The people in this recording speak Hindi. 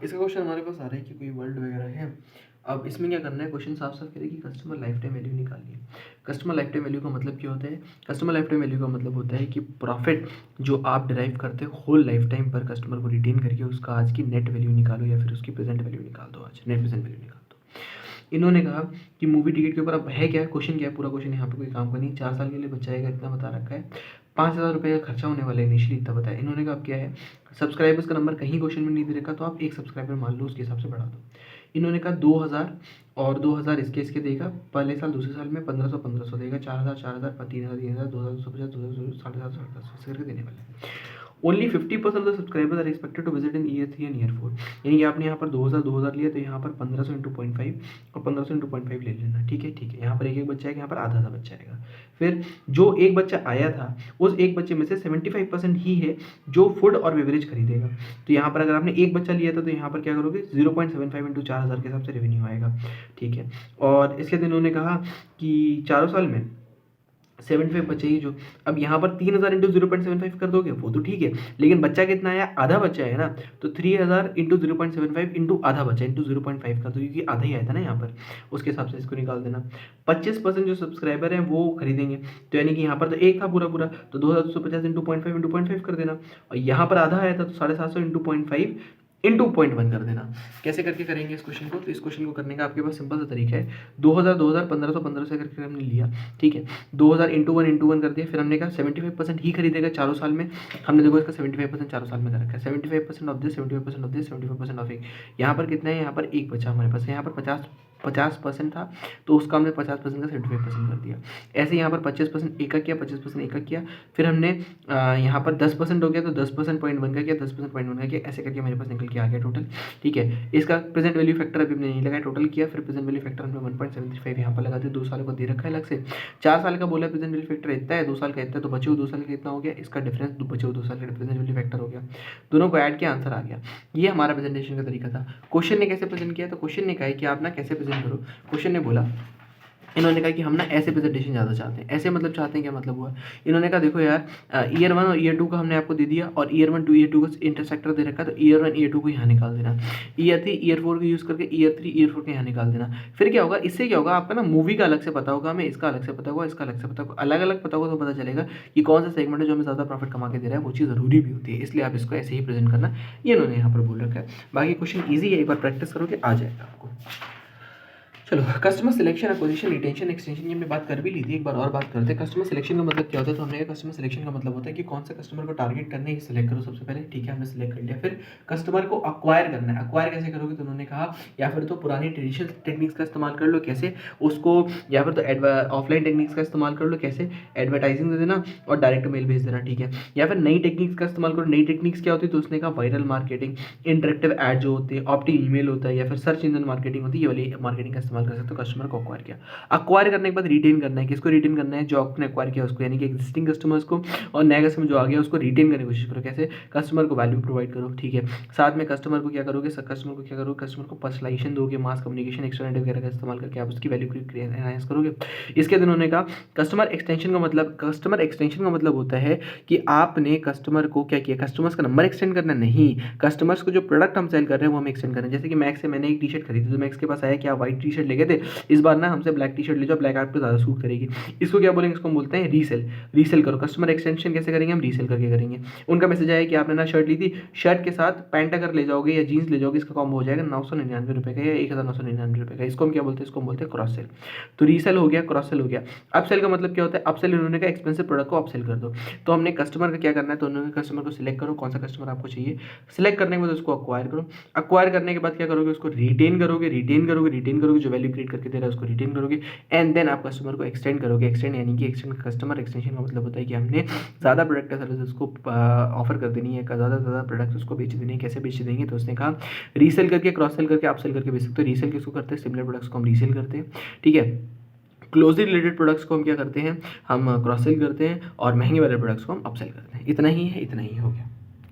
इसका क्वेश्चन हमारे पास आ रहा है कि कोई वर्ल्ड वगैरह है। अब इसमें क्या करना है, क्वेश्चन साफ साफ कह रहे हैं कि कस्टमर लाइफ टाइम वैल्यू निकालनी है। कस्टमर लाइफ टाइम वैल्यू का मतलब क्या होता है? कस्टमर लाइफ टाइम वैल्यू का मतलब होता है कि प्रॉफिट जो आप डिराइव करते हो होल लाइफ टाइम पर कस्टमर को रिटेन करके उसका आज की नेट वैल्यू निकालो या फिर उसकी प्रेजेंट वैल्यू निकाल दो, आज नेट प्रेजेंट वैल्यू निकाल दो। इन्होंने कहा कि मूवी टिकट के ऊपर अब है क्या, क्वेश्चन क्या है, पूरा क्वेश्चन यहाँ पे कोई काम का नहीं। 4 साल के लिए बच्चा आएगा, इतना बता रखा है। 5,000 रुपये का खर्चा होने वाला है इनिशियली, इतना बताया इन्होंने। कहा अब क्या है, सब्सक्राइबर्स का नंबर कहीं क्वेश्चन में नहीं दे रखा, तो आप एक सब्सक्राइबर मान लो, उसके हिसाब से बढ़ा दो। इन्होंने कहा 2,000 और 2,000 इसके देगा पहले साल, दूसरे साल में 1,500 1,500 देगा, 4,000 4,000 3,000 3,000 2,250 2,250 7,500 7,500 करके देने वाले हैं। Only 50% of the subscribers are expected to visit in year 3 and year 4। यानी कि आपने यहाँ पर 2,000 लिया, तो यहाँ पर 1,500 इंटू 0.5 और 1,500 इंटू 0.5 ले लेना। ठीक है, ठीक है। यहाँ पर एक एक बच्चा है, यहाँ पर आधा आधा बच्चा आएगा। फिर जो एक बच्चा आया था, उस एक बच्चे में से 75% ही है जो फूड और बेवरेज खरीदेगा। तो यहाँ पर अगर आपने एक बच्चा लिया था, तो यहाँ पर क्या करोगे, 0.75 इंटू 4,000 के हिसाब से रेवेन्यू आएगा। ठीक है। और इसके दिन उन्होंने कहा कि चारों साल में 75 बचे ही जो। अब यहाँ पर 3,000 इंटू 0.75 कर दोगे, वो तो ठीक है, लेकिन बच्चा कितना आया, आधा बच्चा है ना, तो 3,000 इंटू 0.75 इंटू आधा बच्चा इंटू 0.5 कर दो, क्योंकि आधा ही आया था ना यहाँ पर, उसके हिसाब से इसको निकाल देना। 25% जो सब्सक्राइबर हैं वो खरीदेंगे, तो यानी कि यहाँ पर तो एक था पूरा पूरा, तो 2,250 इंटू 0.5 कर देना। और यहाँ पर आधा आया था, तो 750 इंटू 0.5 इंटू 0.1 कर देना। कैसे करके करेंगे इस क्वेश्चन को? तो इस क्वेश्चन को करने का आपके पास सिंपल सा तरीका है। 2,000 2,000 1,500 1,500 करके हमने लिया। ठीक है, 2,000 इंटू वन कर दिया। फिर हमने कहा 75% ही खरीदेगा चारों साल में। हमने देखो इसका 75% चारों साल में कर रखा है। 75% of this 75% of this 75% of एक। यहाँ पर कितना है, यहाँ पर एक बचा हमारे पास, यहाँ पर 50% था, तो उसका हमने 50% का 75% कर दिया। ऐसे यहाँ पर 25% एक का किया, 25% एक का किया। फिर हमने यहाँ पर 10% हो गया, तो 10% 0.1 का किया, 10% 0.1 का किया, ऐसे करके मेरे पास निकल के आ गया टोटल। ठीक है, इसका प्रेजेंट वैल्यू फैक्टर अभी हमने नहीं लगाया, टोटल किया। फिर प्रेजेंट वैल्यू फैक्टर हमने 1.75 यहाँ पर लगा दिया। 2 साल को दे रखा है अलग से। 4 साल का बोला प्रेजेंट वैल्यू फैक्टर इतना है, 2 साल का इतना है, तो बचे हुए 2 साल का कितना हो गया, इसका डिफरेंस बचे हुए 2 साल का प्रेजेंट वैल्यू फैक्टर हो गया। दोनों को ऐड किया, आंसर आ गया। ये हमारा प्रेजेंटेशन का तरीका था। क्वेश्चन ने कैसे प्रेजेंट किया, तो क्वेश्चन ने कहा कि आप ना कैसे प्रेजेंट करो। क्वेश्चन ने बोला, इन्होंने कहा कि हम ना ऐसे प्रेजेंटेशन ज़्यादा चाहते हैं। ऐसे मतलब चाहते हैं, क्या मतलब हुआ, इन्होंने कहा देखो यार, ईयर 1 और ईयर 2 का हमने आपको दे दिया, और ईयर 1 टू ईयर 2 का इंटरसेक्टर दे रखा है, तो ईयर 1 ईयर 2 को यहाँ निकाल देना। ईयर 3 ईयर 4 को यूज़ करके ईयर 3 ईयर 4 को यहाँ निकाल देना। फिर क्या होगा, इससे क्या होगा, आपका ना मूवी का अलग से पता होगा हमें, इसका अलग से पता होगा, इसका अलग से पता होगा, अलग अलग पता होगा, तो पता चलेगा कि कौन सा सेगमेंट है जो हमें ज़्यादा प्रॉफिट कमा के दे रहा है। वो चीज़ ज़रूरी भी होती है, इसलिए आप इसको ऐसे ही प्रेजेंट करना, ये इन्होंने यहाँ पर बोल रखा है। बाकी क्वेश्चन ईजी है, एक बार प्रैक्टिस करोगे आ जाएगा आपको। चलो, customer selection, acquisition, retention, extension, ये हमने बात कर भी ली थी। एक बार और बात करते हैं। कस्टमर सिलेक्शन का मतलब क्या होता है, तो हमने कहा कस्टमर सिलेक्शन का मतलब होता है कि कौन सा कस्टमर को टारगेट करने की सिलेक्ट करो सबसे पहले। ठीक है, हमने सिलेक्ट कर लिया। फिर कस्टमर को अक्वायर करना है। अक्वायर कैसे करोगे, तो उन्होंने कहा या फिर तो पुरानी ट्रेडिशनल टेक्निक्स का इस्तेमाल कर लो, कैसे उसको, या फिर तो ऑफलाइन टेक्निक्स का इस्तेमाल कर लो, कैसे एडवर्टाइजिंग दे देना और डायरेक्ट मेल भेज देना। ठीक है, या फिर नई टेक्निक्स का इस्तेमाल करो। नई टेक्निक्स क्या होती है, तो उसने कहा वायरल मार्केटिंग, इंटरेक्टिव एड जो होते हैं, ऑप्टी ईमेल होता है, या फिर सर्च इंजन मार्केटिंग होती है, ये वाली मार्केटिंग का इस्तेमाल कर सकते हो कस्टमर को अक्वायर किया। अक्वायर करने के बाद रिटेन करना है। किसको रिटेन करना है, जो आपने अक्वायर किया उसको, यानी कि एग्जिस्टिंग कस्टमर्स को, और नया कस्टमर जो आ गया उसको रिटेन करने की कोशिश करो। कैसे, कस्टमर को वैल्यू प्रोवाइड करो। ठीक है, साथ में कस्टमर को क्या करोगे, कस्टमर को पर्सनलाइजेशन दोगे, मास कम्युनिकेशन, एक्सटर्नल वगैरह का इस्तेमाल करके आप उसकी वैल्यू एनहांस करोगे। इसके दिन उन्होंने कहा कस्टमर एक्सटेंशन का मतलब होता है कि आपने कस्टमर को क्या किया, कस्टमर्स का नंबर एक्सटेंड करना नहीं, कस्टमर्स को जो प्रोडक्ट हम सेल कर रहे हैं वो हम एक्सटेंड कर रहे हैं। जैसे कि मैक्स से मैंने एक टी शर्ट खरीदी, तो मैक्स के पास आया कि आप व्हाइट टी शर्ट लेके थे, इस बार ना हमसे ब्लैक टी शर्ट ले जाओ, ब्लैक आपको ज़्यादा सूट करेगी। इसको क्या बोलेंगे, इसको हम बोलते हैं रीसेल। रीसेल करो। कस्टमर एक्सटेंशन कैसे करेंगे, हम रीसेल करके करेंगे। उनका मैसेज आया कि आपने ना शर्ट ली थी, शर्ट के साथ पैंट अगर ले जाओगे या जीन्स ले जाओगे, इसका कॉम्बो हो जाएगा 999 रुपये का या 1,999 रुपये का। इसको हम क्या बोलते हैं, इसको हम बोलते हैं क्रॉस सेल। तो रीसेल हो गया, क्रॉस सेल हो गया। अपसेल का मतलब क्या होता है, अपसेल इन्होंने कहा एक्सपेंसिव प्रोडक्ट को अपसेल कर दो। तो हमने कस्टमर का क्या करना है, तो उन्होंने कस्टमर को सिलेक्ट करो, कौन सा कस्टमर आपको चाहिए। सिलेक्ट करने के बाद उसको अक्वायर करो। अक्वायर करने के बाद क्या करोगे, उसको रिटेन करोगे, जो वैल्यू क्रिएट करके दे रहा है उसको रिटेन करोगे। एंड देन आप कस्टमर को एक्सटेंड करोगे। एक्सटेंड यानी कि एक्सटेंड, कस्टमर एक्सटेंशन का मतलब होता है कि हमने ज़्यादा प्रोडक्ट या सर्विस उसको ऑफर कर देनी है, ज़्यादा से ज़्यादा प्रोडक्ट उसको बेच देनी है। कैसे बेच देंगे, तो उसने कहा रीसेल करके, क्रॉस सेल करके, अपसेल करके बेच सकते हो। रीसेल किसको करते हैं, सिमिलर प्रोडक्ट्स को हम रीसेल करते हैं। ठीक है, क्लोजली रिलेटेड प्रोडक्ट्स को हम क्या करते हैं, हम क्रॉस सेल करते हैं, और महंगे वाले प्रोडक्ट्स को हम अपसेल करते हैं। इतना ही है, इतना ही हो गया।